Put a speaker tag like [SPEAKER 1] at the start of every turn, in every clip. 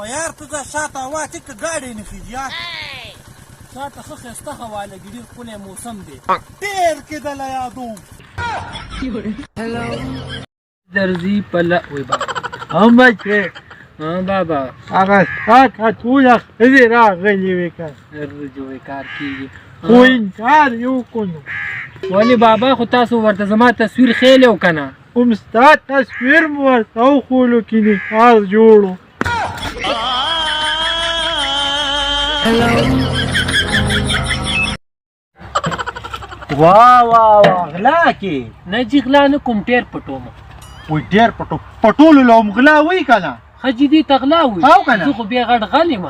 [SPEAKER 1] یار ته دا شاته هوا ټیک ګاډی نه خېږي یار شاته ښه ښایسته هوا لګي ډېر ښکلی موسم دی ډېر کېدله یادوم
[SPEAKER 2] درځي پله وای بابا هم بچې بابا
[SPEAKER 3] هغه ساعت ټوله ښځې راغلې وې که
[SPEAKER 2] جوړې کار کېږي
[SPEAKER 3] خو انکار یې وکړو نو
[SPEAKER 2] ولې بابا خو تاسو ورته زما تصویر خیلی و که نه
[SPEAKER 3] کوم ستا تصویر مو ورته وښولو کې نکاح جوړو واه واه واه غلا کې
[SPEAKER 2] نه جي غلا نه کوم ډېر پټومه
[SPEAKER 3] وای ډېر پټولو له هم غلا وایي که نه
[SPEAKER 2] ښه جدي ته غلا وي
[SPEAKER 3] او که نه
[SPEAKER 2] زه خو بیا غټ غل یم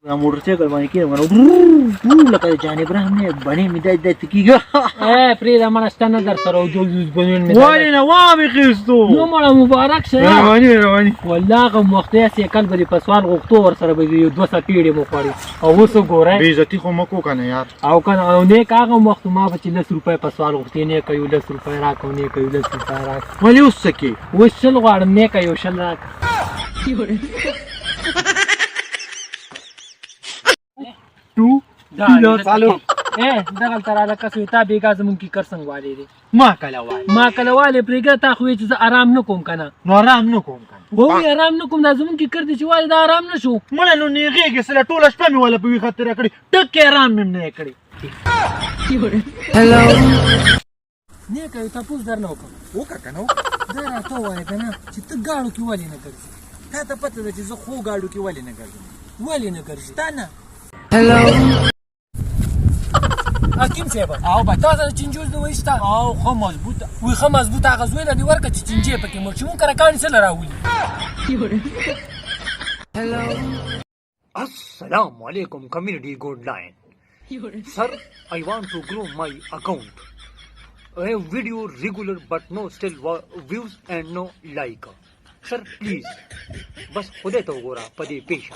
[SPEAKER 3] دا موټرسایکل باندې کېږم لکه د جان ابراهیم نه بڼې مې داسې کېږي
[SPEAKER 2] پرېږده مړه شته نه در سره بنون مې
[SPEAKER 3] ولې نه وامې خېستو
[SPEAKER 2] نو مړه مبارک شه
[SPEAKER 3] رواني
[SPEAKER 2] والله هغه وخت یې سیکل به دې په سوال غوښتو ورسره به یو 2 څپېړې مو خوړې او اوس وګورئ
[SPEAKER 3] بېعزتي خو مه کو که نه یار
[SPEAKER 2] او که نه او نیک هغه وخت ما به چې 10 روپۍ په سوال غوښتې نیکه یو 10 روپۍ راکړه او نیکه یو 10 روپۍ راکړه
[SPEAKER 3] ولې اوس څه کې
[SPEAKER 2] اوس 100 غواړم نیکه یو 100 راکړه دغلته راله کس وي تا بېګا زمونږ کیکر څنګه والی دی
[SPEAKER 3] ما کله وایي
[SPEAKER 2] ما کله والی پرېږده تا خو وایې چې زه آرام نه کوم که نه
[SPEAKER 3] نو آرام نه کوم که نه
[SPEAKER 2] وایي آرام نه کوم دا زمونږ کیکر دی چې والی دا آرام نه شو
[SPEAKER 3] مړه نو نیغېږي سله ټوله شپه مې وله په ویښه تېره کړې ټکې آرام مې نه یې کړې
[SPEAKER 2] نیکه یو تپوس در نه وکړم
[SPEAKER 1] وکړه که نه
[SPEAKER 2] دا راته ووایه که نه چې ته ګاډو کې ولې نه ګرځې
[SPEAKER 1] تا ته پته ده چې زه خو ګاډو کې ولې نه ګرځم
[SPEAKER 2] ولې نه ګرځې
[SPEAKER 1] تا نه
[SPEAKER 2] حکیم صاحبه او به تا سره چینجوز نه وایسته
[SPEAKER 1] او ښه مضبوطه
[SPEAKER 2] وی ښه مضبوط هغه زوی له دې ورکړه چې چینجې پکې مړ شي مونږ کره کاڼي څه له راولي
[SPEAKER 4] Assalamu alaikum community guideline. Sir, I want to grow my account. I have video regular but no still views and no like. Sir, please. बस खुदे तो गोरा पदे पेशा